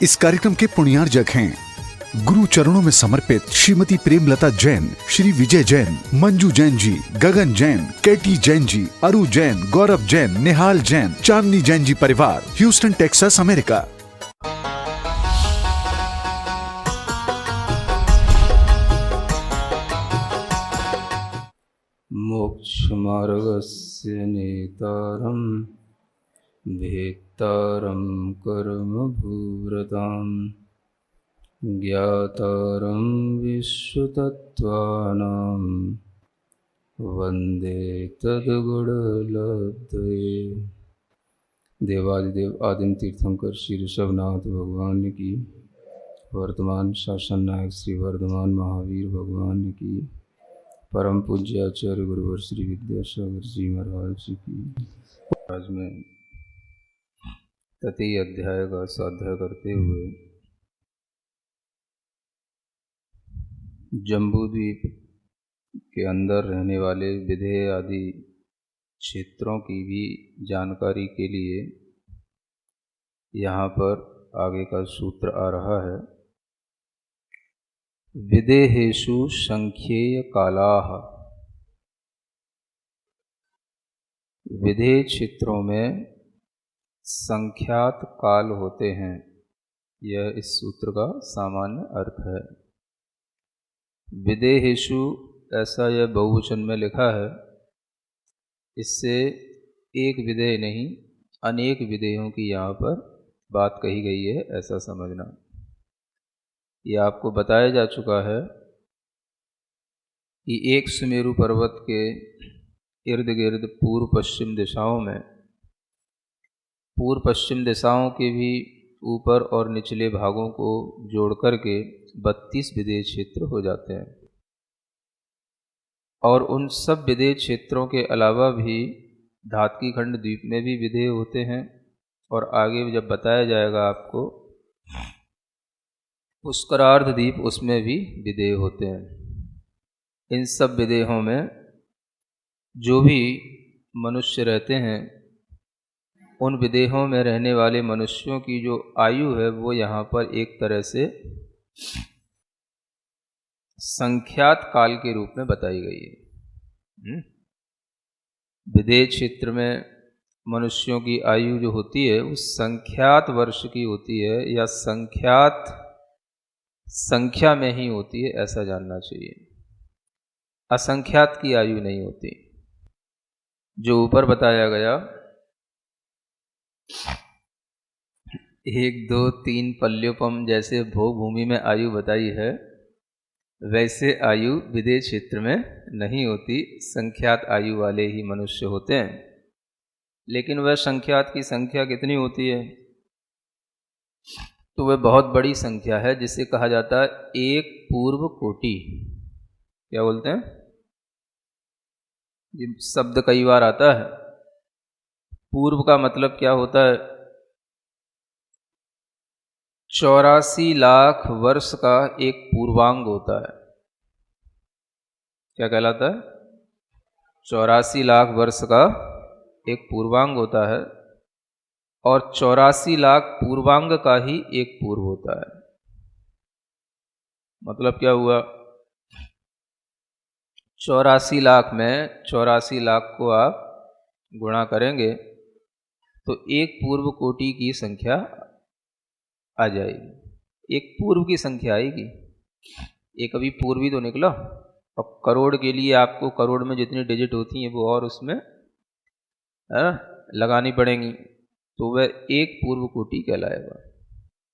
इस कार्यक्रम के पुण्यार्जक हैं गुरु चरणों में समर्पित श्रीमती प्रेमलता जैन, श्री विजय जैन, मंजू जैन जी, गगन जैन, केटी जैन जी, अरु जैन, गौरव जैन, निहाल जैन, चांदनी जैन जी परिवार, ह्यूस्टन टेक्सास, अमेरिका। मोक्षमार्गस्य नेतारं भेत्तारं कर्मभूरतां ज्ञातारं विश्वतत्त्वानां वन्दे तद्गुणलब्धये। देवादिदेव आदिम तीर्थंकर श्री ऋषभनाथ भगवान की, वर्तमान शासन नायक श्री वर्धमान महावीर भगवान की, परम पूज्य आचार्य गुरुवर श्री विद्यासागर जी महाराज जी की। आज में तृतीय अध्याय का स्वाध्याय करते हुए जम्बूद्वीप के अंदर रहने वाले विधेय आदि क्षेत्रों की भी जानकारी के लिए यहाँ पर आगे का सूत्र आ रहा है। विदेहेषु संख्येय कालाः, विधेय क्षेत्रों में संख्यात काल होते हैं। यह इस सूत्र का सामान्य अर्थ है। विदेहेषु ऐसा यह बहुवचन में लिखा है, इससे एक विधेय नहीं अनेक विधेयों की यहाँ पर बात कही गई है, ऐसा समझना। ये आपको बताया जा चुका है कि एक सुमेरु पर्वत के इर्द गिर्द पूर्व पश्चिम दिशाओं में, पूर्व पश्चिम दिशाओं के भी ऊपर और निचले भागों को जोड़ करके 32 विधेय क्षेत्र हो जाते हैं। और उन सब विधेय क्षेत्रों के अलावा भी धातकी खंड द्वीप में भी विधेय होते हैं, और आगे जब बताया जाएगा आपको पुष्करार्ध द्वीप, उसमें भी विधेय होते हैं। इन सब विधेयों में जो भी मनुष्य रहते हैं, उन विदेहों में रहने वाले मनुष्यों की जो आयु है वो यहाँ पर एक तरह से संख्यात काल के रूप में बताई गई है। विदेह क्षेत्र में मनुष्यों की आयु जो होती है वो संख्यात वर्ष की होती है, या संख्यात संख्या में ही होती है, ऐसा जानना चाहिए। असंख्यात की आयु नहीं होती। जो ऊपर बताया गया 1, 2, 3 पल्योपम जैसे भोग भूमि में आयु बताई है, वैसे आयु विदेह क्षेत्र में नहीं होती। संख्यात आयु वाले ही मनुष्य होते हैं। लेकिन वह संख्यात की संख्या कितनी होती है? तो वह बहुत बड़ी संख्या है, जिसे कहा जाता है एक पूर्व कोटि। क्या बोलते हैं? ये शब्द कई बार आता है। पूर्व का मतलब क्या होता है? 84 लाख वर्ष का एक पूर्वांग होता है। क्या कहलाता है? 84 लाख वर्ष का एक पूर्वांग होता है, और 84 लाख पूर्वांग का ही एक पूर्व होता है। मतलब क्या हुआ? 84 लाख में 84 लाख को आप गुणा करेंगे तो एक पूर्व कोटि की संख्या आ जाएगी। एक पूर्व की संख्या आएगी। एक अभी पूर्वी तो निकला। अब करोड़ के लिए आपको करोड़ में जितनी डिजिट होती हैं वो और उसमें लगानी पड़ेंगी, तो वह एक पूर्व कोटि कहलाएगा।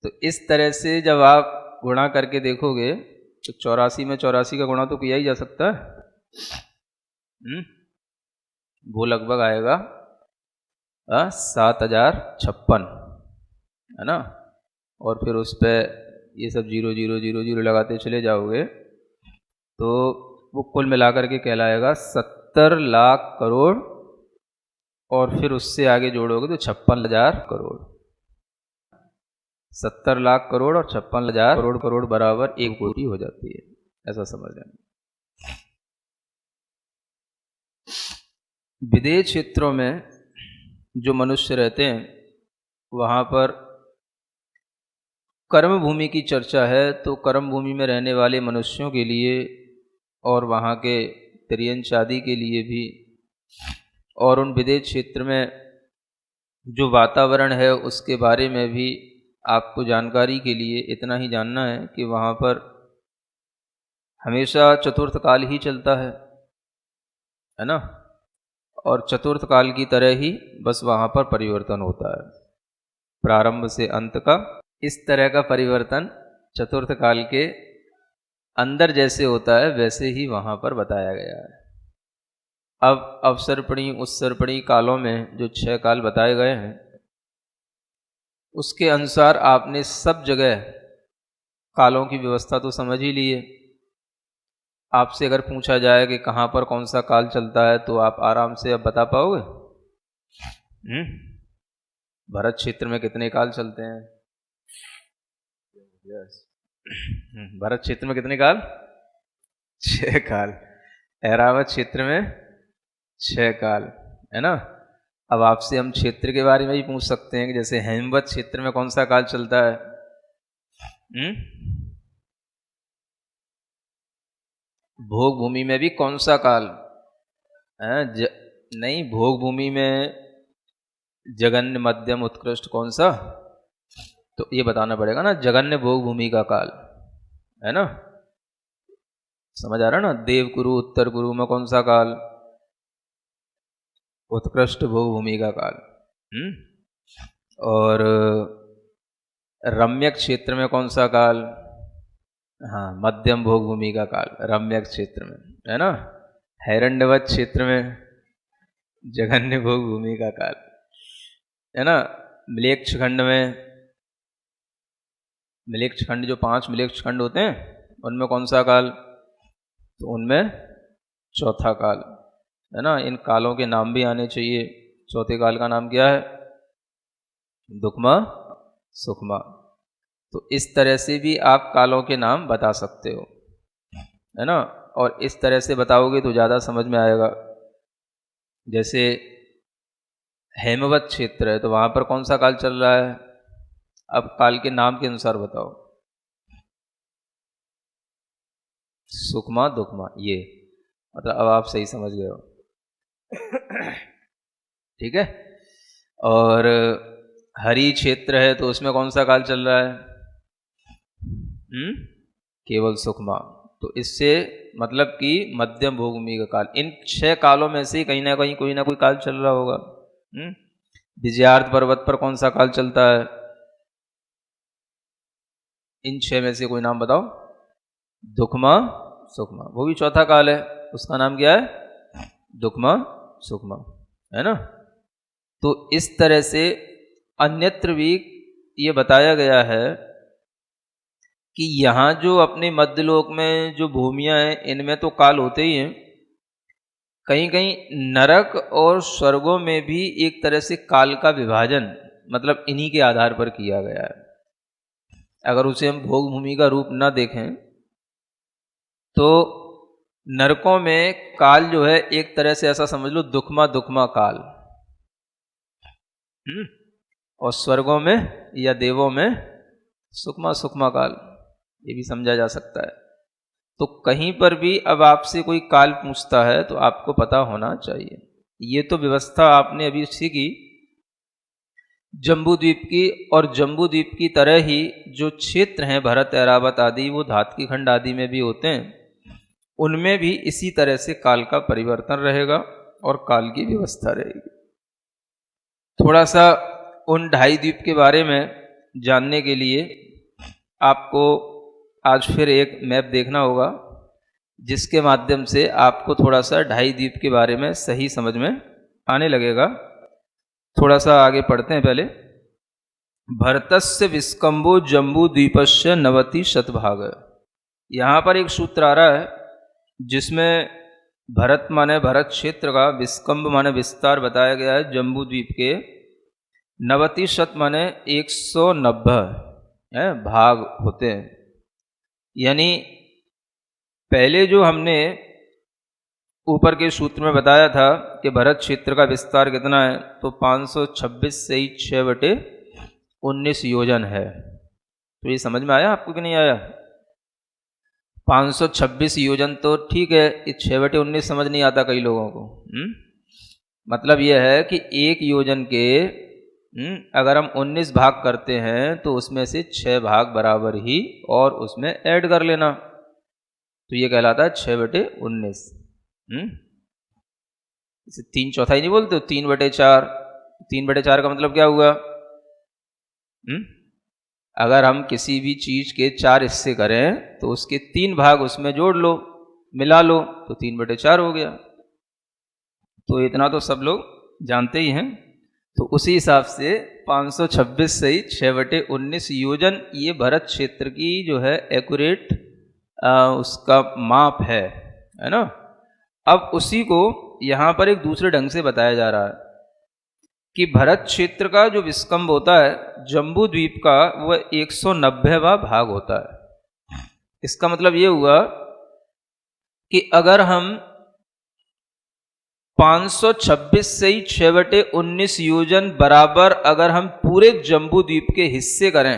तो इस तरह से जब आप गुणा करके देखोगे तो 84 में 84 का गुणा तो किया ही जा सकता है। वो लगभग आएगा 7056, है ना। और फिर उस पर ये सब 0 0 0 0 लगाते चले जाओगे तो वो कुल मिलाकर के कहलाएगा 70 लाख करोड़, और फिर उससे आगे जोड़ोगे तो 56,000 करोड़। 70 लाख करोड़ और 56,000 करोड़ बराबर एक कोटि हो जाती है, ऐसा समझ लेना। विदेह क्षेत्रों में जो मनुष्य रहते हैं वहाँ पर कर्म भूमि की चर्चा है, तो कर्म भूमि में रहने वाले मनुष्यों के लिए और वहाँ के तिर्यंच आदि के लिए भी, और उन विदेश क्षेत्र में जो वातावरण है उसके बारे में भी आपको जानकारी के लिए इतना ही जानना है कि वहाँ पर हमेशा चतुर्थ काल ही चलता है ना। और चतुर्थ काल की तरह ही बस वहाँ पर परिवर्तन होता है, प्रारंभ से अंत का इस तरह का परिवर्तन चतुर्थ काल के अंदर जैसे होता है वैसे ही वहाँ पर बताया गया है। अब अवसर्पणी उत्सर्पणी कालों में जो 6 काल बताए गए हैं उसके अनुसार आपने सब जगह कालों की व्यवस्था तो समझ ही ली है। आपसे अगर पूछा जाए कि कहाँ पर कौन सा काल चलता है तो आप आराम से अब बता पाओगे? भरत क्षेत्र में कितने काल चलते हैं? भरत क्षेत्र में कितने काल? 6 काल। ऐरावत क्षेत्र में 6 काल, है ना। अब आपसे हम क्षेत्र के बारे में भी पूछ सकते हैं कि जैसे हेमवत क्षेत्र में कौन सा काल चलता है? भोग भूमि में भी कौन सा काल है? नहीं, भोग भूमि में जगन्य मध्यम उत्कृष्ट कौन सा, तो ये बताना पड़ेगा ना। जगन्य भोग भूमि का काल है ना, समझ आ रहा ना। देव कुरु उत्तर कुरु में कौन सा काल? उत्कृष्ट भोग भूमि का काल। और रम्यक क्षेत्र में कौन सा काल? हाँ, मध्यम भोग भूमि का काल रम्यक क्षेत्र में, है ना। हैरण्यवत क्षेत्र में जघन्य भोग भूमि का काल, है ना। मिलेक्ष खंड में, मिलेक्ष खंड जो 5 मिलेक्ष खंड होते हैं उनमें कौन सा काल? तो उनमें चौथा काल, है ना। इन कालों के नाम भी आने चाहिए। चौथे काल का नाम क्या है? दुक्मा सुखमा। तो इस तरह से भी आप कालों के नाम बता सकते हो, है ना। और इस तरह से बताओगे तो ज़्यादा समझ में आएगा। जैसे हेमवत क्षेत्र है तो वहाँ पर कौन सा काल चल रहा है? अब काल के नाम के अनुसार बताओ। सुखमा दुखमा, ये मतलब अब आप सही समझ गए हो। ठीक है। और हरि क्षेत्र है तो उसमें कौन सा काल चल रहा है? केवल सुखमा। तो इससे मतलब कि मध्यम भोगभूमि का काल। इन 6 कालों में से कहीं ना कहीं कोई ना कोई काल चल रहा होगा। विजयार्थ पर्वत पर कौन सा काल चलता है? इन 6 में से कोई नाम बताओ। दुखमा सुखमा, वो भी चौथा काल है, उसका नाम क्या है? दुखमा सुखमा, है ना। तो इस तरह से अन्यत्र भी ये बताया गया है कि यहाँ जो अपने मध्यलोक में जो भूमियाँ हैं इनमें तो काल होते ही हैं, कहीं कहीं नरक और स्वर्गों में भी एक तरह से काल का विभाजन मतलब इन्हीं के आधार पर किया गया है। अगर उसे हम भोग भूमि का रूप न देखें तो नरकों में काल जो है एक तरह से ऐसा समझ लो दुखमा दुखमा काल, और स्वर्गों में या देवों में सुखमा सुखमा काल, ये भी समझा जा सकता है। तो कहीं पर भी अब आपसे कोई काल पूछता है तो आपको पता होना चाहिए। ये तो व्यवस्था आपने अभी सीखी जम्बूद्वीप की, और जम्बूद्वीप की तरह ही जो क्षेत्र हैं भरत ऐरावत आदि वो धातकी खंड आदि में भी होते हैं, उनमें भी इसी तरह से काल का परिवर्तन रहेगा और काल की व्यवस्था रहेगी। थोड़ा सा उन 2.5 द्वीप के बारे में जानने के लिए आपको आज फिर एक मैप देखना होगा जिसके माध्यम से आपको थोड़ा सा 2.5 द्वीप के बारे में सही समझ में आने लगेगा। थोड़ा सा आगे पढ़ते हैं पहले। भरतस्य विस्कंबो जम्बू द्वीपस्य 90 शतभाग। यहाँ पर एक सूत्र आ रहा है जिसमें भरत माने भरत क्षेत्र का, विस्कंब माने विस्तार बताया गया है जम्बू द्वीप के, 90 शत माने 190 भाग होते हैं। यानी पहले जो हमने ऊपर के सूत्र में बताया था कि भरत क्षेत्र का विस्तार कितना है, तो 526 से ही 6/19 योजन है। तो ये समझ में आया आपको कि नहीं आया? 526 योजन तो ठीक है, ये 6/19 समझ नहीं आता कई लोगों को। मतलब यह है कि एक योजन के अगर हम 19 भाग करते हैं तो उसमें से 6 भाग बराबर ही और उसमें ऐड कर लेना, तो ये कहलाता है 6/19। इसे 3/4 नहीं बोलते, 3/4। 3/4 का मतलब क्या हुआ? अगर हम किसी भी चीज के 4 हिस्से करें तो उसके 3 भाग उसमें जोड़ लो, मिला लो, तो 3/4 हो गया। तो इतना तो सब लोग जानते ही हैं। तो उसी हिसाब से 526 से ही 6/19 योजन ये भरत क्षेत्र की जो है एक्यूरेट उसका माप है ना। अब उसी को यहाँ पर एक दूसरे ढंग से बताया जा रहा है कि भरत क्षेत्र का जो विस्कंभ होता है जम्बू द्वीप का, वह 190वां भाग होता है। इसका मतलब ये हुआ कि अगर हम 526 से ही 6/19 योजन बराबर अगर हम पूरे जम्बू द्वीप के हिस्से करें,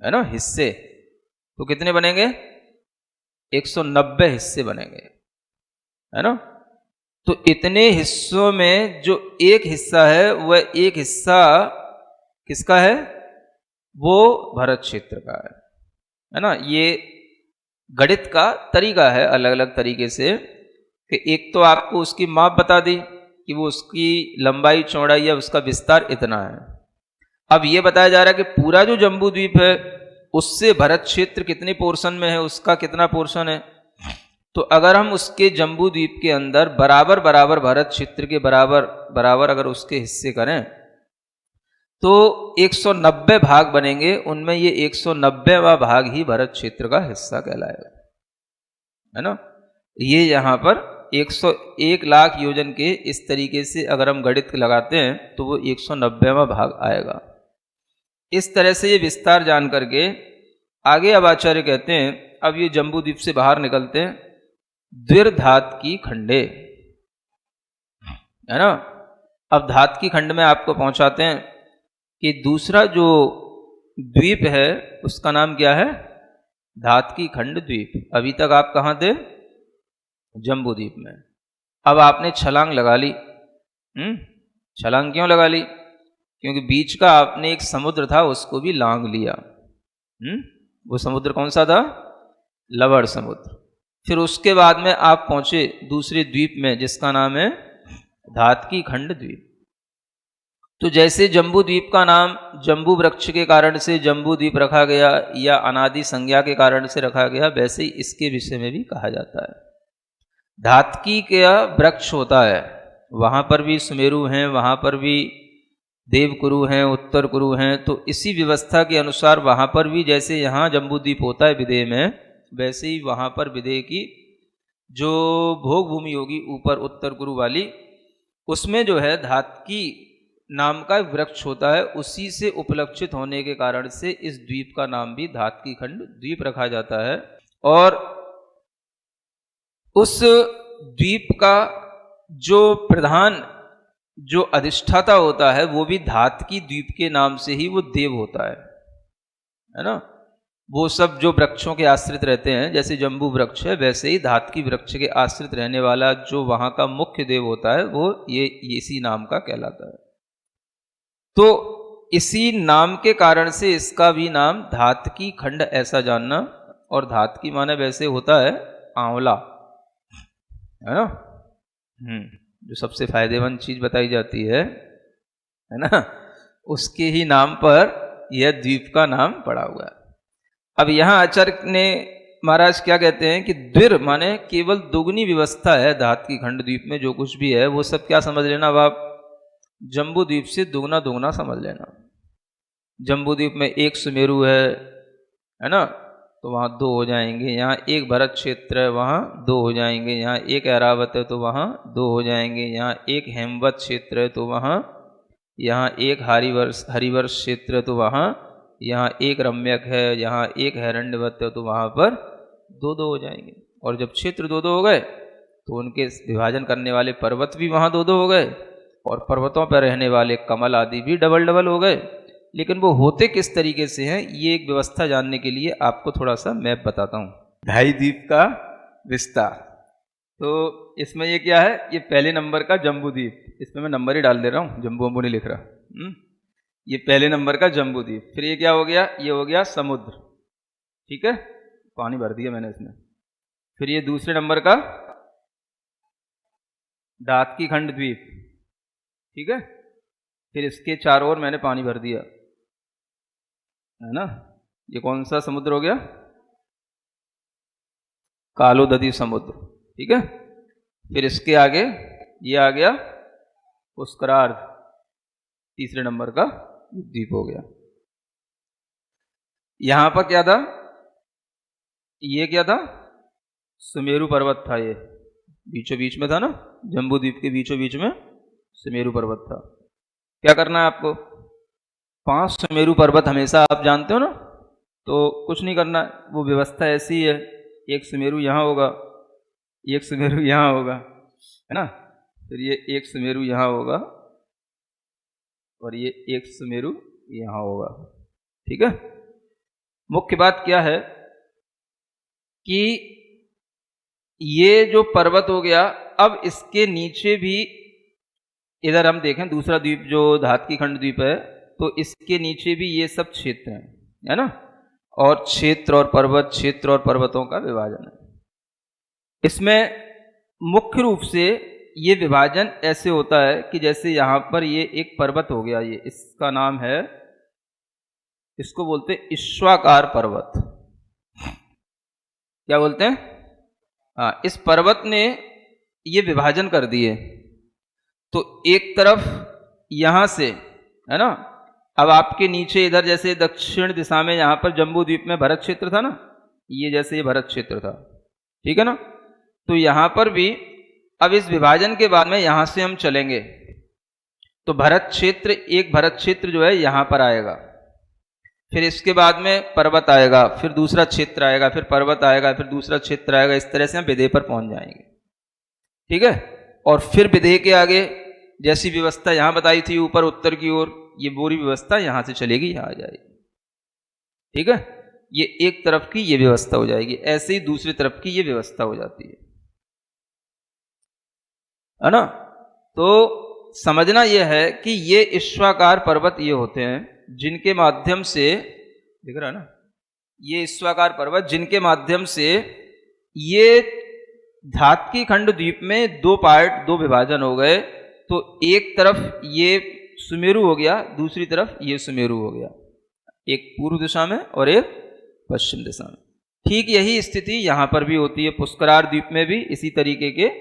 है ना, हिस्से, तो कितने बनेंगे? 190 हिस्से बनेंगे, है ना। तो इतने हिस्सों में जो एक हिस्सा है वह एक हिस्सा किसका है? वो भरत क्षेत्र का है ना। ये गणित का तरीका है अलग अलग तरीके से, कि एक तो आपको उसकी माप बता दी कि वो उसकी लंबाई चौड़ाई या उसका विस्तार इतना है। अब ये बताया जा रहा है कि पूरा जो जम्बू द्वीप है उससे भरत क्षेत्र कितने पोर्शन में है, उसका कितना पोर्शन है। तो अगर हम उसके जम्बू द्वीप के अंदर बराबर बराबर भरत क्षेत्र के बराबर बराबर अगर उसके हिस्से करें तो 190 भाग बनेंगे, उनमें ये 190वां भाग ही भरत क्षेत्र का हिस्सा कहलाएगा, है ना। ये यहाँ पर 101 लाख योजन के इस तरीके से अगर हम गणित लगाते हैं तो वो 190वां भाग आएगा। इस तरह से ये विस्तार जान करके आगे अब आचार्य कहते हैं, अब ये जम्बू द्वीप से बाहर निकलते हैं, द्विर्धात की खंडे, है ना। अब धात की खंड में आपको पहुंचाते हैं कि दूसरा जो द्वीप है उसका नाम क्या है? धात की खंड द्वीप। अभी तक आप कहाँ थे? जम्बू द्वीप में। अब आपने छलांग लगा ली। छलांग क्यों लगा ली? क्योंकि बीच का आपने एक समुद्र था उसको भी लांग लिया। वो समुद्र कौन सा था? लवण समुद्र। फिर उसके बाद में आप पहुंचे दूसरे द्वीप में जिसका नाम है धात की खंड द्वीप। तो जैसे जम्बू द्वीप का नाम जम्बू वृक्ष के कारण से जम्बू द्वीप रखा गया या अनादि संज्ञा के कारण से रखा गया, वैसे ही इसके विषय में भी कहा जाता है। धातकी का वृक्ष होता है, वहां पर भी सुमेरु हैं, वहां पर भी देवकुरु हैं, उत्तर कुरु हैं। तो इसी व्यवस्था के अनुसार वहां पर भी जैसे यहाँ जम्बू द्वीप होता है विदेह में, वैसे ही वहां पर विदेह की जो भोग भूमि होगी ऊपर उत्तर कुरु वाली, उसमें जो है धातकी नाम का वृक्ष होता है। उसी से उपलक्षित होने के कारण से इस द्वीप का नाम भी धातकी खंड द्वीप रखा जाता है। और उस द्वीप का जो प्रधान जो अधिष्ठाता होता है वो भी धातकी द्वीप के नाम से ही वो देव होता है ना। वो सब जो वृक्षों के आश्रित रहते हैं, जैसे जम्बू वृक्ष है वैसे ही धातकी वृक्ष के आश्रित रहने वाला जो वहां का मुख्य देव होता है वो ये इसी नाम का कहलाता है। तो इसी नाम के कारण से इसका भी नाम धातकी खंड ऐसा जानना। और धातकी माने वैसे होता है आंवला, है ना। जो सबसे फायदेमंद चीज बताई जाती है ना, उसके ही नाम पर यह द्वीप का नाम पड़ा हुआ है। अब यहां आचार्य ने महाराज क्या कहते हैं कि द्विर माने केवल दुगनी व्यवस्था है धातकी खंड द्वीप में। जो कुछ भी है वो सब क्या समझ लेना, अब आप जम्बू द्वीप से दुगना दुगना समझ लेना। जम्बू द्वीप में एक सुमेरु है ना, तो वहाँ 2 हो जाएंगे। यहाँ एक भरत क्षेत्र है, वहाँ 2 हो जाएंगे। यहाँ एक ऐरावत है तो वहाँ 2 हो जाएंगे। यहाँ एक हेमवत क्षेत्र है तो वहाँ, यहाँ एक हरिवर्ष क्षेत्र है तो वहाँ, यहाँ एक रम्यक है, यहाँ एक हैरण्यवत है तो वहाँ पर 2-2 हो जाएंगे। और जब क्षेत्र 2-2 हो गए तो उनके विभाजन करने वाले पर्वत भी वहाँ 2-2 हो गए, और पर्वतों पर रहने वाले कमल आदि भी डबल डबल हो गए। लेकिन वो होते किस तरीके से हैं, ये एक व्यवस्था जानने के लिए आपको थोड़ा सा मैप बताता हूँ। ढाई द्वीप का विस्तार। तो इसमें ये क्या है, ये पहले नंबर का जम्बू द्वीप, इसमें मैं नंबर ही डाल दे रहा हूँ, जम्बू वम्बू नहीं लिख रहा। ये पहले नंबर का जम्बू द्वीप। फिर ये क्या हो गया, ये हो गया समुद्र, ठीक है, पानी भर दिया मैंने इसमें। फिर ये दूसरे नंबर का दातकी खंड द्वीप, ठीक है। फिर इसके चारों ओर मैंने पानी भर दिया, है ना। ये कौन सा समुद्र हो गया, कालोदधी समुद्र, ठीक है। फिर इसके आगे ये आ गया पुष्करार्ध, तीसरे नंबर का द्वीप हो गया। यहां पर क्या था, ये क्या था, सुमेरु पर्वत था, ये बीचों बीच में था ना, जम्बू द्वीप के बीचों बीच में सुमेरु पर्वत था। क्या करना है आपको, 5 सुमेरु पर्वत हमेशा आप जानते हो ना, तो कुछ नहीं करना, वो व्यवस्था ऐसी है, एक सुमेरु यहाँ होगा, एक सुमेरु यहाँ होगा, है ना। फिर ये एक सुमेरु यहाँ होगा और ये एक सुमेरु यहाँ होगा, ठीक है। मुख्य बात क्या है कि ये जो पर्वत हो गया, अब इसके नीचे भी इधर हम देखें दूसरा द्वीप जो धातकी खंड द्वीप है, तो इसके नीचे भी ये सब क्षेत्र हैं, है ना। और क्षेत्र और पर्वत, क्षेत्र और पर्वतों का विभाजन है। इसमें मुख्य रूप से ये विभाजन ऐसे होता है कि जैसे यहाँ पर ये एक पर्वत हो गया, ये इसका नाम है, इसको बोलते हैं ईश्वाकार पर्वत। क्या बोलते हैं, हाँ, इस पर्वत ने ये विभाजन कर दिए। तो एक तरफ यहां से, है ना, अब आपके नीचे इधर जैसे दक्षिण दिशा में यहां पर जम्बू द्वीप में भरत क्षेत्र था ना, ये जैसे ये भरत क्षेत्र था, ठीक है ना। तो यहां पर भी अब इस विभाजन के बाद में यहां से हम चलेंगे तो भरत क्षेत्र, एक भरत क्षेत्र जो है यहां पर आएगा, फिर इसके बाद में पर्वत आएगा, फिर दूसरा क्षेत्र आएगा, फिर पर्वत आएगा, फिर दूसरा क्षेत्र आएगा। इस तरह से हम विदेह पर पहुंच जाएंगे, ठीक है। और फिर विदेह के आगे जैसी व्यवस्था यहां बताई थी ऊपर उत्तर की ओर, ये पूरी व्यवस्था यहां से चलेगी, यहां आ जाएगी, ठीक है। ये एक तरफ की ये व्यवस्था हो जाएगी, ऐसे ही दूसरी तरफ की ये व्यवस्था हो जाती है ना। तो समझना यह है कि ये ईश्वाकार पर्वत ये होते हैं जिनके माध्यम से, दिख रहा है ना, ये ईश्वाकार पर्वत जिनके माध्यम से ये धातकी खंड द्वीप में 2 पार्ट, 2 विभाजन हो गए। तो एक तरफ ये सुमेरु हो गया, दूसरी तरफ ये सुमेरु हो गया, एक पूर्व दिशा में और एक पश्चिम दिशा में। ठीक यही स्थिति यहां पर भी होती है। पुष्करार द्वीप में भी इसी तरीके के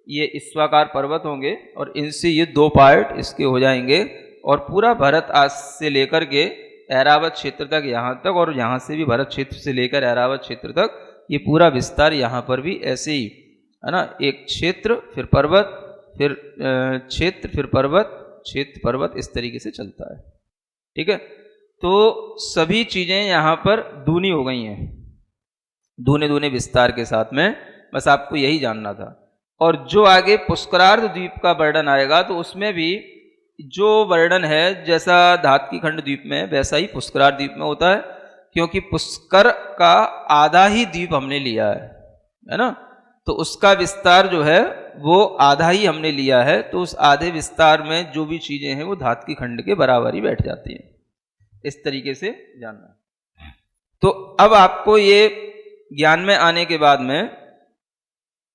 ये ईश्वाकार पर्वत होंगे और इनसे ये 2 पार्ट इसके हो जाएंगे और पूरा भरत आज से लेकर के ऐरावत क्षेत्र तक यहाँ तक, और यहाँ से भी भरत क्षेत्र से लेकर ऐरावत क्षेत्र तक ये पूरा विस्तार यहाँ पर भी ऐसे ही, है ना, एक क्षेत्र फिर पर्वत, फिर क्षेत्र, फिर पर्वत, क्षेत्र, पर्वत, इस तरीके से चलता है, ठीक है। तो सभी चीजें यहाँ पर दूनी हो गई हैं, दूने दूने विस्तार के साथ में, बस आपको यही जानना था। और जो आगे पुष्करार्ध द्वीप का वर्णन आएगा तो उसमें भी जो वर्णन है जैसा धातकी खंड द्वीप में वैसा ही पुष्करार्ध द्वीप में होता है, क्योंकि पुष्कर का आधा ही द्वीप हमने लिया है ना। तो उसका विस्तार जो है वो आधा ही हमने लिया है, तो उस आधे विस्तार में जो भी चीजें हैं वो धातकी खंड के बराबर ही बैठ जाती हैं, इस तरीके से जानना। तो अब आपको ये ज्ञान में आने के बाद में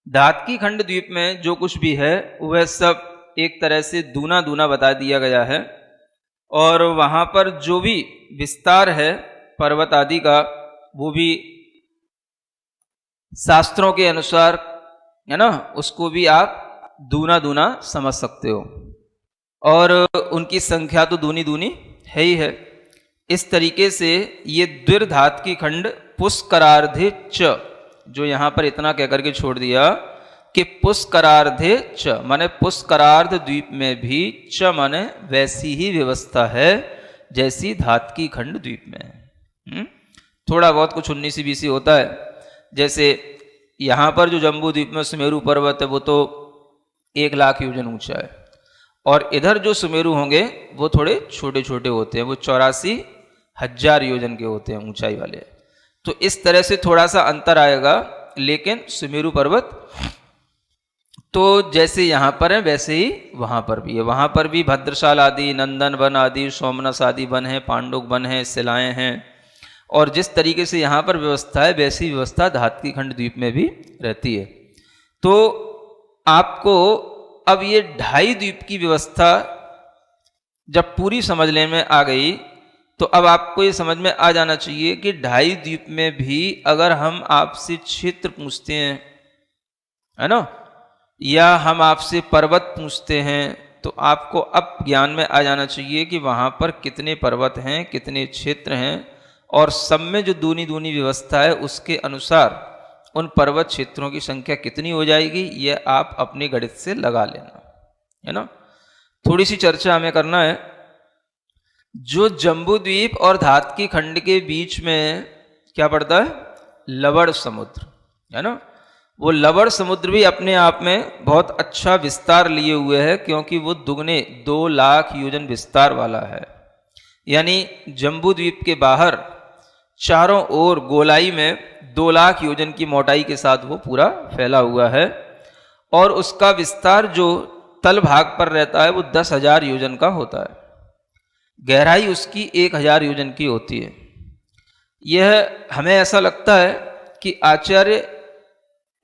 धातकी खंड द्वीप में जो कुछ भी है वह सब एक तरह से दूना दूना बता दिया गया है, और वहां पर जो भी विस्तार है पर्वत आदि का वो भी शास्त्रों के अनुसार, है ना, उसको भी आप दूना दूना समझ सकते हो, और उनकी संख्या तो दूनी दूनी है ही है। इस तरीके से ये द्विर्धातकी खंड पुष्करार्धे च, जो यहां पर इतना कहकर के छोड़ दिया कि पुष्करार्धे च माने पुष्करार्ध द्वीप में भी च माने वैसी ही व्यवस्था है जैसी धातकी खंड द्वीप में। थोड़ा बहुत कुछ 19-20 होता है। जैसे यहाँ पर जो जम्बू द्वीप में सुमेरु पर्वत है वो तो 1 लाख योजन ऊंचा है, और इधर जो सुमेरु होंगे वो थोड़े छोटे छोटे होते हैं, वो 84,000 योजन के होते हैं ऊंचाई वाले। तो इस तरह से थोड़ा सा अंतर आएगा, लेकिन सुमेरु पर्वत तो जैसे यहाँ पर है वैसे ही वहाँ पर भी है। वहाँ पर भी भद्रशाल आदि, नंदन वन आदि, सोमनाथ आदि वन है, पांडुक वन है, शिलाएँ हैं, और जिस तरीके से यहाँ पर व्यवस्था है वैसी व्यवस्था धात्कीखंड द्वीप में भी रहती है। तो आपको अब ये 2.5 द्वीप की व्यवस्था जब पूरी समझने में आ गई, तो अब आपको ये समझ में आ जाना चाहिए कि 2.5 द्वीप में भी अगर हम आपसे क्षेत्र पूछते हैं, है ना, या हम आपसे पर्वत पूछते हैं, तो आपको अब ज्ञान में आ जाना चाहिए कि वहाँ पर कितने पर्वत हैं, कितने क्षेत्र हैं, और सब में जो दूनी दूनी व्यवस्था है उसके अनुसार उन पर्वत क्षेत्रों की संख्या कितनी हो जाएगी, ये आप अपने गणित से लगा लेना, है ना। थोड़ी सी चर्चा हमें करना है। जो जम्बू द्वीप और धात्कीखंड के बीच में क्या पड़ता है, लवण समुद्र, है ना। वो लवण समुद्र भी अपने आप में बहुत अच्छा विस्तार लिए हुए है, क्योंकि वो दुगने 2 लाख योजन विस्तार वाला है। यानी जम्बू द्वीप के बाहर चारों ओर गोलाई में 2 लाख योजन की मोटाई के साथ वो पूरा फैला हुआ है, और उसका विस्तार जो तल भाग पर रहता है वो 10,000 योजन का होता है। गहराई उसकी 1,000 योजन की होती है। यह हमें ऐसा लगता है कि आचार्य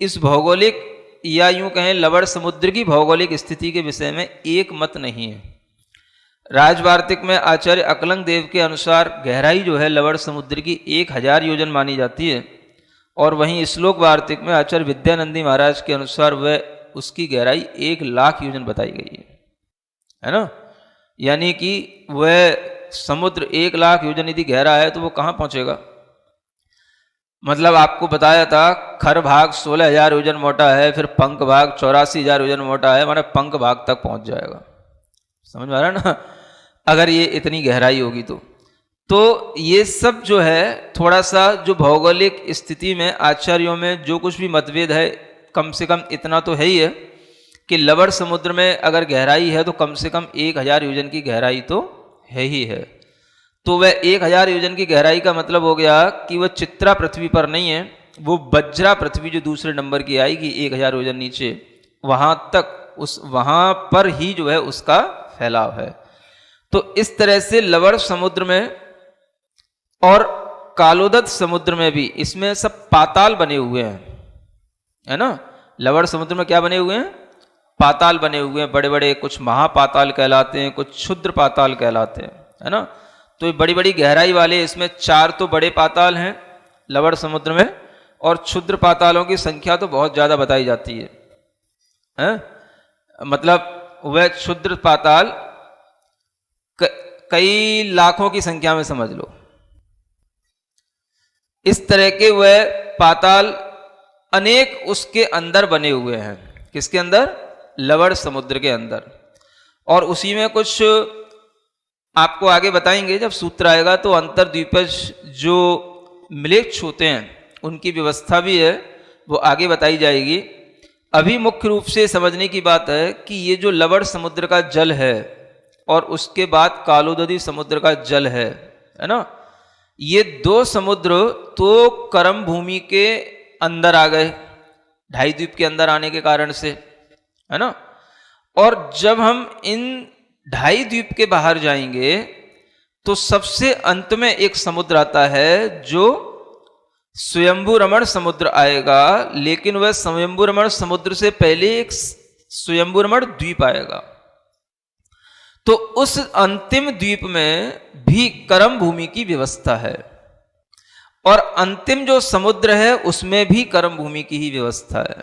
इस भौगोलिक या यूं कहें लवण समुद्र की भौगोलिक स्थिति के विषय में एक मत नहीं है। राजवार्तिक में आचार्य अकलंग देव के अनुसार गहराई जो है लवण समुद्र की 1,000 योजन मानी जाती है, और वहीं श्लोक वार्तिक में आचार्य विद्यानंदी महाराज के अनुसार वह उसकी गहराई 1 लाख योजन बताई गई है ना। यानी कि वह समुद्र 1 लाख योजन यदि गहरा है तो वो कहाँ पहुँचेगा। मतलब आपको बताया था खर भाग 16,000 योजन मोटा है, फिर पंख भाग 84,000 योजन मोटा है, माने पंख भाग तक पहुँच जाएगा। समझ में आ रहा है ना, अगर ये इतनी गहराई होगी तो ये सब जो है थोड़ा सा जो भौगोलिक स्थिति में आचार्यों में जो कुछ भी मतभेद है, कम से कम इतना तो है ही है कि लवण समुद्र में अगर गहराई है तो कम से कम 1,000 योजन की गहराई तो है ही है। तो वह 1,000 योजन की गहराई का मतलब हो गया कि वह चित्रा पृथ्वी पर नहीं है, वो बज्रा पृथ्वी जो दूसरे नंबर की आएगी 1,000 योजन नीचे, वहां तक वहां पर ही जो है उसका फैलाव है। तो इस तरह से लवण समुद्र में और कालोदत समुद्र में भी इसमें सब पाताल बने हुए हैं, है ना। लवण समुद्र में क्या बने हुए हैं, पाताल बने हुए हैं बड़े बड़े, कुछ महापाताल कहलाते हैं, कुछ क्षुद्र पाताल कहलाते हैं, है ना। तो ये बड़ी बड़ी गहराई वाले इसमें 4 तो बड़े पाताल हैं लवण समुद्र में, और क्षुद्र पातालों की संख्या तो बहुत ज्यादा बताई जाती है? मतलब वह क्षुद्र पाताल कई लाखों की संख्या में समझ लो। इस तरह के वह पाताल अनेक उसके अंदर बने हुए हैं। किसके अंदर, लवण समुद्र के अंदर। और उसी में कुछ आपको आगे बताएंगे जब सूत्र आएगा, तो अंतर्द्वीपज जो म्लेच्छ होते हैं उनकी व्यवस्था भी है, वो आगे बताई जाएगी। अभी मुख्य रूप से समझने की बात है कि ये जो लवण समुद्र का जल है और उसके बाद कालोदधी समुद्र का जल है ना, ये 2 समुद्र तो कर्म भूमि के अंदर आ गए 2.5 द्वीप के अंदर आने के कारण से, है ना। और जब हम इन 2.5 द्वीप के बाहर जाएंगे तो सबसे अंत में एक समुद्र आता है जो स्वयंभू रमण समुद्र आएगा, लेकिन वह स्वयंभू रमण समुद्र से पहले एक स्वयंभू रमण द्वीप आएगा। तो उस अंतिम द्वीप में भी कर्म भूमि की व्यवस्था है, और अंतिम जो समुद्र है उसमें भी कर्म भूमि की ही व्यवस्था है।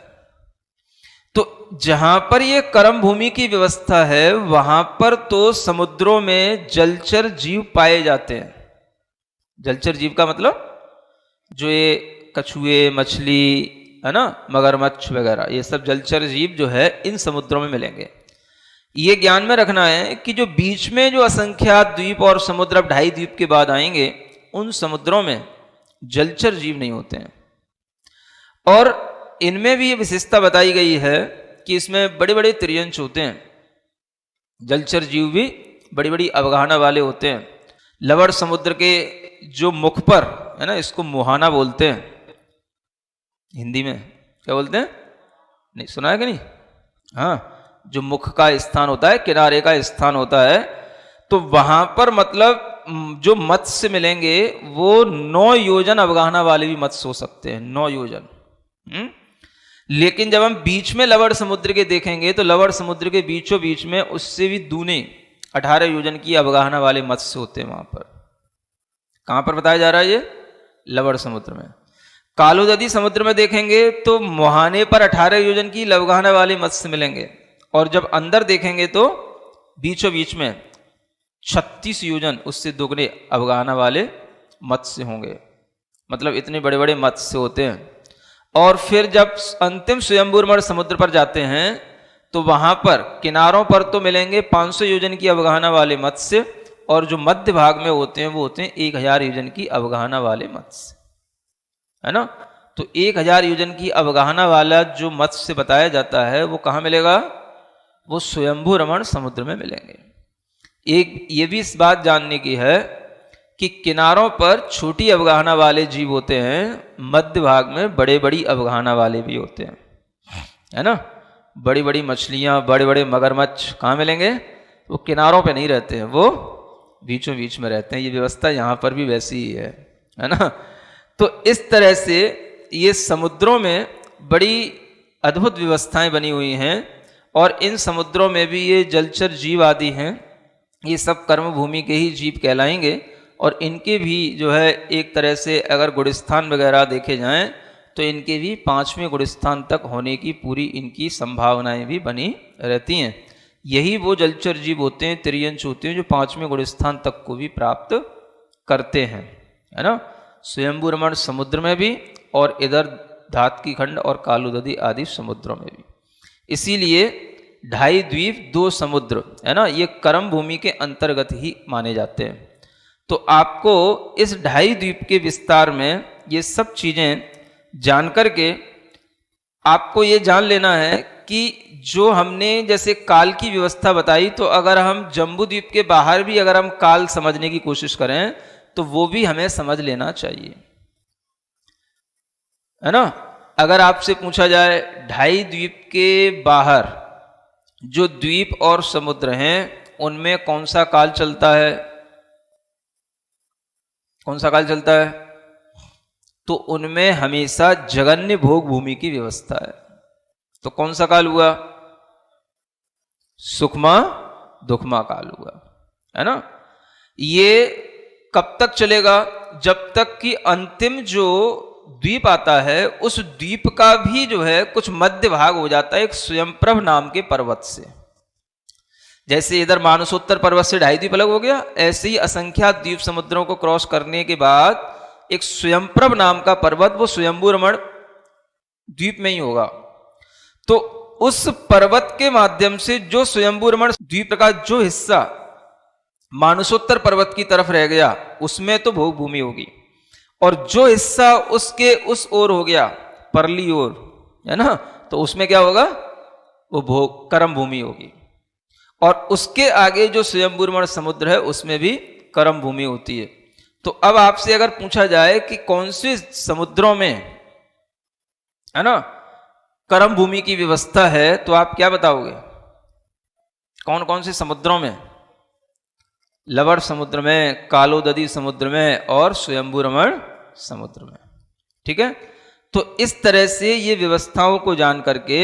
तो जहां पर ये कर्म भूमि की व्यवस्था है वहां पर तो समुद्रों में जलचर जीव पाए जाते हैं। जलचर जीव का मतलब जो ये कछुए, मछली, है ना, मगरमच्छ वगैरह, ये सब जलचर जीव जो है इन समुद्रों में मिलेंगे। ये ज्ञान में रखना है कि जो बीच में जो असंख्यात द्वीप और समुद्र अब 2.5 द्वीप के बाद आएंगे, उन समुद्रों में जलचर जीव नहीं होते हैं। और इनमें भी ये विशेषता बताई गई है कि इसमें बड़े बड़े त्रियंश होते हैं, जलचर जीव भी बड़ी बड़ी अवगाहना वाले होते हैं। लवण समुद्र के जो मुख पर है ना, इसको मुहाना बोलते हैं हिंदी में। क्या बोलते हैं? नहीं सुना है कि नहीं? हाँ, जो मुख का स्थान होता है, किनारे का स्थान होता है, तो वहां पर मतलब जो मत्स्य मिलेंगे वो 9 योजन अवगाहना वाले भी मत्स्य हो सकते हैं, 9 योजन। लेकिन जब हम बीच में लवण समुद्र के देखेंगे तो लवण समुद्र के बीचों बीच में उससे भी दूने 18 योजन की अवगाहना वाले मत्स्य होते हैं वहां पर। कहां पर बताया जा रहा है ये? लवण समुद्र में। कालोदधी समुद्र में देखेंगे तो मुहाने पर 18 योजन की अवगाहना वाले मत्स्य मिलेंगे, और जब अंदर देखेंगे तो बीचों बीच में 36 योजन उससे दुगने अवगाहना वाले मत्स्य होंगे। मतलब इतने बड़े बड़े मत्स्य होते हैं। और फिर जब अंतिम स्वयंभूरमण समुद्र पर जाते हैं तो वहां पर किनारों पर तो मिलेंगे 500 योजन की अवगाहना वाले मत्स्य, और जो मध्य भाग में होते हैं वो होते हैं 1000 योजन की अवगाहना वाले मत्स्य, है ना। तो 1000 योजन की अवगाहना वाला जो मत्स्य बताया जाता है वो कहाँ मिलेगा? वो स्वयंभू रमण समुद्र में मिलेंगे। एक ये भी इस बात जानने की है कि किनारों पर छोटी अवगाहना वाले जीव होते हैं, मध्य भाग में बड़े बड़ी अवगाहना वाले भी होते हैं, है ना। बड़ी बड़ी मछलियां, बड़े बड़े मगरमच्छ कहाँ मिलेंगे? वो किनारों पे नहीं रहते हैं, वो बीचों बीच में रहते हैं। ये व्यवस्था यहाँ पर भी वैसी ही है ना। तो इस तरह से ये समुद्रों में बड़ी अद्भुत व्यवस्थाएं बनी हुई हैं, और इन समुद्रों में भी ये जलचर जीव आदि हैं, ये सब कर्म भूमि के ही जीव कहलाएंगे। और इनके भी जो है एक तरह से अगर गुणस्थान वगैरह देखे जाएं तो इनके भी 5वें गुणस्थान तक होने की पूरी इनकी संभावनाएं भी बनी रहती हैं। यही वो जलचर जीव होते हैं, तिर्यंश होते हैं, जो 5वें गुणस्थान तक को भी प्राप्त करते हैं, है ना। स्वयंभू रमण समुद्र में भी, और इधर धातकी खंड और कालोदधी आदि समुद्रों में भी। इसीलिए 2.5 द्वीप 2 समुद्र, है ना, ये कर्म भूमि के अंतर्गत ही माने जाते हैं। तो आपको इस 2.5 द्वीप के विस्तार में ये सब चीजें जानकर के आपको ये जान लेना है कि जो हमने जैसे काल की व्यवस्था बताई, तो अगर हम जम्बू द्वीप के बाहर भी अगर हम काल समझने की कोशिश करें तो वो भी हमें समझ लेना चाहिए, है ना। अगर आपसे पूछा जाए 2.5 द्वीप के बाहर जो द्वीप और समुद्र हैं उनमें कौन सा काल चलता है, कौन सा काल चलता है? तो उनमें हमेशा जगन्य भोग भूमि की व्यवस्था है। तो कौन सा काल हुआ? सुखमा दुखमा काल हुआ, है ना। ये कब तक चलेगा? जब तक कि अंतिम जो द्वीप आता है उस द्वीप का भी जो है कुछ मध्य भाग हो जाता है एक स्वयंप्रभ नाम के पर्वत से। जैसे इधर मानसोत्तर पर्वत से 2.5 द्वीप अलग हो गया, ऐसे ही असंख्यात द्वीप समुद्रों को क्रॉस करने के बाद एक स्वयंप्रभ नाम का पर्वत, वो स्वयंभू रमण द्वीप में ही होगा। तो उस पर्वत के माध्यम से जो स्वयंभू रमण द्वीप का जो हिस्सा मानसोत्तर पर्वत की तरफ रह गया उसमें तो भोग भूमि होगी, और जो हिस्सा उसके उस ओर हो गया परली ओर, है ना, तो उसमें क्या होगा? वो भोग कर्म भूमि होगी। और उसके आगे जो स्वयंभू रमण समुद्र है उसमें भी कर्म भूमि होती है। तो अब आपसे अगर पूछा जाए कि कौन से समुद्रों में, है ना, कर्म भूमि की व्यवस्था है, तो आप क्या बताओगे? कौन कौन से समुद्रों में? लवण समुद्र में, कालोदधी समुद्र में और स्वयंभू रमण समुद्र में। ठीक है। तो इस तरह से ये व्यवस्थाओं को जान करके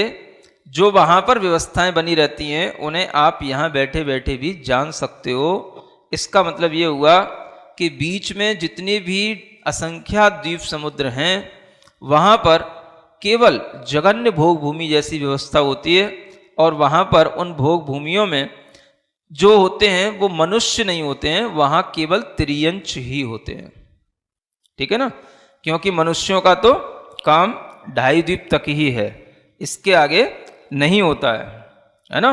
जो वहां पर व्यवस्थाएं बनी रहती हैं उन्हें आप यहां बैठे बैठे भी जान सकते हो। इसका मतलब ये हुआ कि बीच में जितने भी असंख्यात द्वीप समुद्र हैं वहां पर केवल जगन्य भोग भूमि जैसी व्यवस्था होती है, और वहां पर उन भोग भूमियों में जो होते हैं वो मनुष्य नहीं होते हैं, वहां केवल तिर्यंश ही होते हैं। ठीक है ना, क्योंकि मनुष्यों का तो काम 2.5 द्वीप तक ही है, इसके आगे नहीं होता है ना।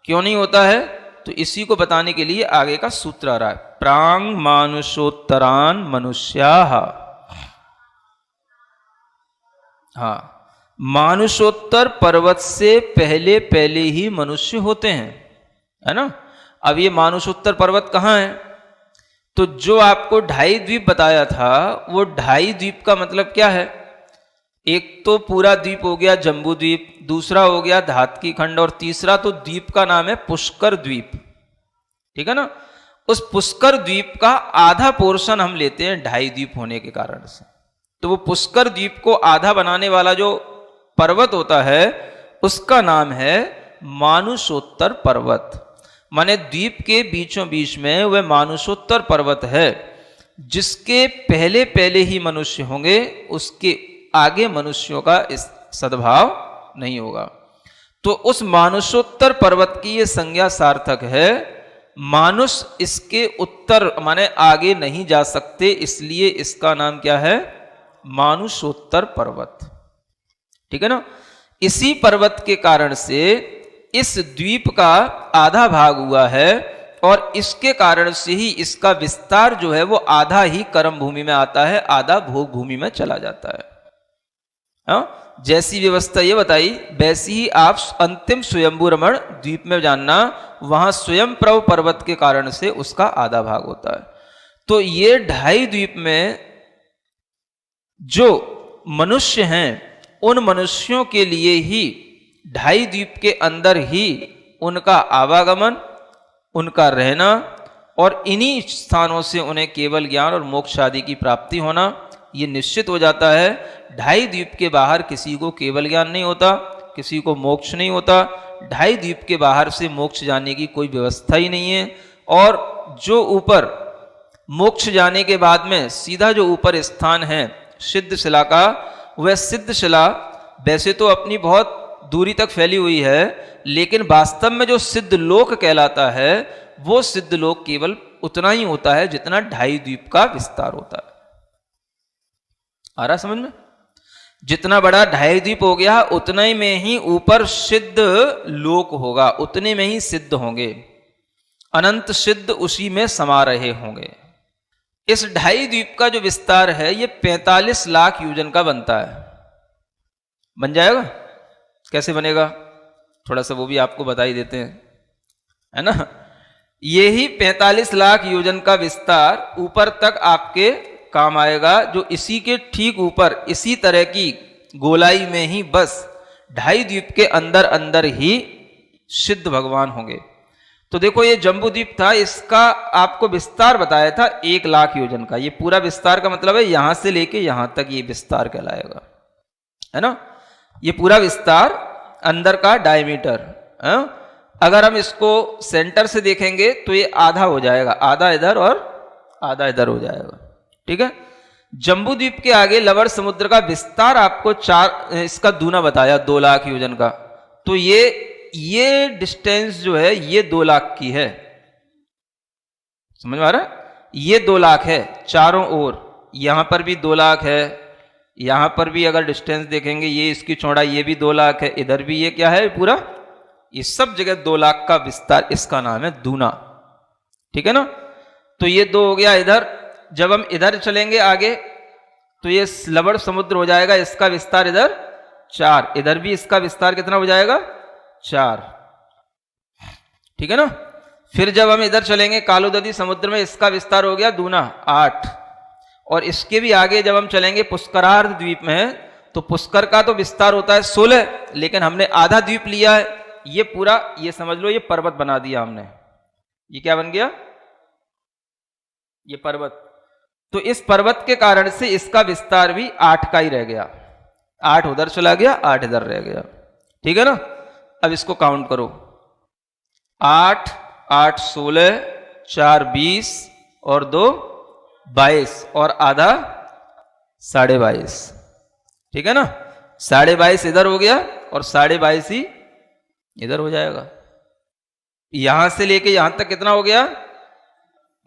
क्यों नहीं होता है? तो इसी को बताने के लिए आगे का सूत्र आ रहा है, प्रांग मानुषोत्तरान मनुष्याः। हाँ, मानुषोत्तर पर्वत से पहले पहले ही मनुष्य होते हैं, है ना। अब ये मानुषोत्तर पर्वत कहाँ है? तो जो आपको 2.5 द्वीप बताया था, वो 2.5 द्वीप का मतलब क्या है? एक तो पूरा द्वीप हो गया जम्बू द्वीप, दूसरा हो गया धातकी खंड, और तीसरा तो द्वीप का नाम है पुष्कर द्वीप, ठीक है ना। उस पुष्कर द्वीप का आधा पोर्शन हम लेते हैं 2.5 द्वीप होने के कारण से। तो वो पुष्कर द्वीप को आधा बनाने वाला जो पर्वत होता है उसका नाम है मानुषोत्तर पर्वत। माने द्वीप के बीचों बीच में वह मानुषोत्तर पर्वत है, जिसके पहले पहले ही मनुष्य होंगे, उसके आगे मनुष्यों का इस सद्भाव नहीं होगा। तो उस मानुषोत्तर पर्वत की ये संज्ञा सार्थक है। मानुष इसके उत्तर माने आगे नहीं जा सकते, इसलिए इसका नाम क्या है? मानुषोत्तर पर्वत, ठीक है ना। इसी पर्वत के कारण से इस द्वीप का आधा भाग हुआ है, और इसके कारण से ही इसका विस्तार जो है वो आधा ही कर्म भूमि में आता है, आधा भोग भूमि में चला जाता है। हाँ? जैसी व्यवस्था ये बताई, वैसी ही आप अंतिम स्वयंभू रमण द्वीप में जानना, वहां स्वयं प्रभ पर्वत के कारण से उसका आधा भाग होता है। तो ये 2.5 द्वीप में जो मनुष्य हैं, उन मनुष्यों के लिए ही 2.5 द्वीप के अंदर ही उनका आवागमन, उनका रहना, और इन्हीं स्थानों से उन्हें केवल ज्ञान और मोक्ष आदि की प्राप्ति होना ये निश्चित हो जाता है। 2.5 द्वीप के बाहर किसी को केवल ज्ञान नहीं होता, किसी को मोक्ष नहीं होता। 2.5 द्वीप के बाहर से मोक्ष जाने की कोई व्यवस्था ही नहीं है। और जो ऊपर मोक्ष जाने के बाद में सीधा जो ऊपर स्थान है सिद्ध शिला का, वह सिद्ध शिला वैसे तो अपनी बहुत दूरी तक फैली हुई है, लेकिन वास्तव में जो सिद्ध लोक कहलाता है, वो सिद्ध लोक केवल उतना ही होता है जितना 2.5 द्वीप का विस्तार होता है। आ रहा समझ में? जितना बड़ा 2.5 द्वीप हो गया, उतना ही में ही ऊपर सिद्ध लोक होगा, उतने में ही सिद्ध होंगे, अनंत सिद्ध उसी में समा रहे होंगे। इस 2.5 द्वीप का जो विस्तार है ये 45 लाख योजन का बनता है। बन जाएगा? कैसे बनेगा? थोड़ा सा वो भी आपको बता ही देते हैं, है ना। ये ही 45 लाख योजन का विस्तार ऊपर तक आपके काम आएगा, जो इसी के ठीक ऊपर इसी तरह की गोलाई में ही बस 2.5 द्वीप के अंदर अंदर ही सिद्ध भगवान होंगे। तो देखो ये जम्बू द्वीप था, इसका आपको विस्तार बताया था 1 लाख योजन का। ये पूरा विस्तार का मतलब है यहां से लेके यहां तक ये विस्तार कहलाएगा, है ना। ये पूरा विस्तार अंदर का डायमीटर, अगर हम इसको सेंटर से देखेंगे तो ये आधा हो जाएगा, आधा इधर और आधा इधर हो जाएगा, ठीक है। जम्बू द्वीप के आगे लवण समुद्र का विस्तार आपको इसका दूना बताया 2 लाख योजन का। तो ये डिस्टेंस जो है ये 2 लाख की है, समझ में आ रहा है? ये 2 लाख है चारों ओर, यहां पर भी 2 लाख है, यहां पर भी अगर डिस्टेंस देखेंगे ये इसकी चौड़ाई ये भी 2 लाख है, इधर भी ये क्या है पूरा, ये सब जगह 2 लाख का विस्तार, इसका नाम है दूना, ठीक है ना। तो ये 2 हो गया इधर। जब हम इधर चलेंगे आगे तो ये लवण समुद्र हो जाएगा, इसका विस्तार इधर 4, इधर भी इसका विस्तार कितना हो जाएगा 4, ठीक है ना। फिर जब हम इधर चलेंगे कालोदधी समुद्र में, इसका विस्तार हो गया दूना 8, और इसके भी आगे जब हम चलेंगे पुष्करार्ध द्वीप में, तो पुष्कर का तो विस्तार होता है 16, लेकिन हमने आधा द्वीप लिया है, ये पूरा ये समझ लो ये पर्वत बना दिया हमने। ये क्या बन गया? ये पर्वत। तो इस पर्वत के कारण से इसका विस्तार भी 8 का ही रह गया, 8 उधर चला गया, 8 इधर रह गया, ठीक है ना। अब इसको काउंट करो, 8 8 16, 4 20 और 2 22 और आधा 22.5, ठीक है ना। 22.5 इधर हो गया और 22.5 ही इधर हो जाएगा। यहां से लेके यहां तक कितना हो गया?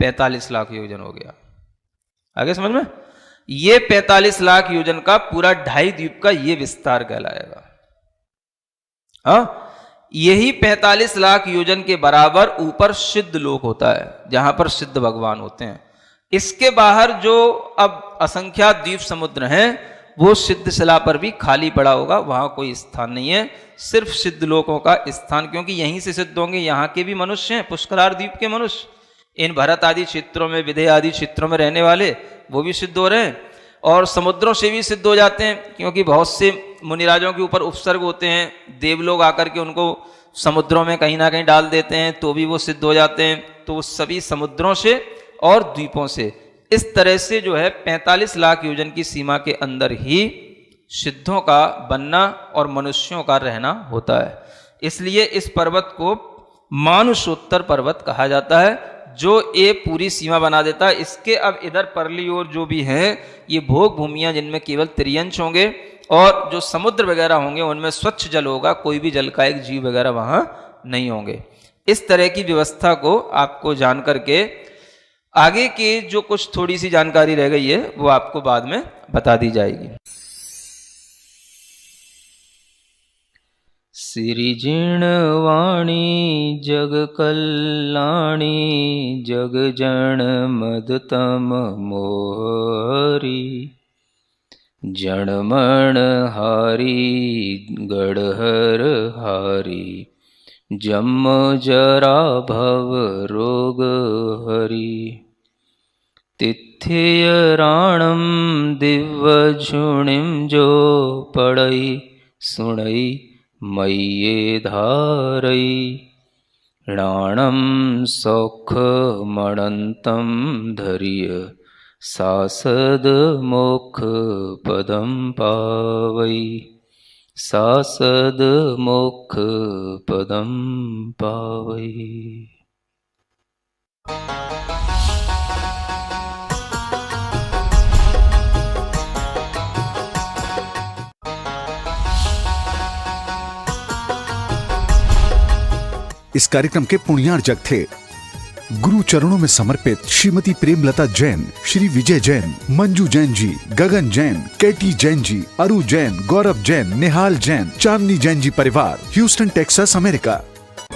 45 लाख योजन हो गया। आगे समझ में? ये 45 लाख योजन का पूरा 2.5 द्वीप का ये विस्तार कहलाएगा। हाँ, यही 45 लाख योजन के बराबर ऊपर सिद्ध लोक होता है, जहां पर सिद्ध भगवान होते हैं। इसके बाहर जो अब असंख्यात द्वीप समुद्र हैं, वो सिद्ध शिला पर भी खाली पड़ा होगा, वहाँ कोई स्थान नहीं है, सिर्फ सिद्ध लोकों का स्थान, क्योंकि यहीं से सिद्ध होंगे। यहाँ के भी मनुष्य हैं, पुष्करार द्वीप के मनुष्य, इन भरत आदि क्षेत्रों में, विदेह आदि क्षेत्रों में रहने वाले, वो भी सिद्ध हो रहे हैं, और समुद्रों से भी सिद्ध हो जाते हैं, क्योंकि बहुत से मुनिराजों के ऊपर उपसर्ग होते हैं, देवलोग आकर के उनको समुद्रों में कहीं ना कहीं डाल देते हैं, तो भी वो सिद्ध हो जाते हैं। तो सभी समुद्रों से और द्वीपों से, इस तरह से जो है 45 लाख योजन की सीमा के अंदर ही सिद्धों का बनना और मनुष्यों का रहना होता है। इसलिए इस पर्वत को मानुषोत्तर पर्वत कहा जाता है, जो ये पूरी सीमा बना देता है। इसके अब इधर परली ओर जो भी हैं ये भोग भूमियाँ, जिनमें केवल त्रियंश होंगे, और जो समुद्र वगैरह होंगे उनमें स्वच्छ जल होगा, कोई भी जल का एक जीव वगैरह वहाँ नहीं होंगे। इस तरह की व्यवस्था को आपको जान करके आगे की जो कुछ थोड़ी सी जानकारी रह गई है वो आपको बाद में बता दी जाएगी। सिरिजिणवाणी जग कल्याणी जग जन मदतम मोहरी जनमण हारी गढ़हर हारी जम जरा भव रोग हरि तिथ्य राणम दिव्य झुणिम जो पड़ई सुणई मय्ये धारई राणम सौख मणंतम धर्य सासद मोक्ष पदम पावई सासद मोक्ष पदम पावई। इस कार्यक्रम के पुण्यार्जक थे गुरु चरणों में समर्पित श्रीमती प्रेमलता जैन, श्री विजय जैन, मंजू जैन जी, गगन जैन, केटी जैन जी, अरु जैन, गौरव जैन, निहाल जैन, चांदनी जैन जी परिवार, ह्यूस्टन टेक्सास, अमेरिका।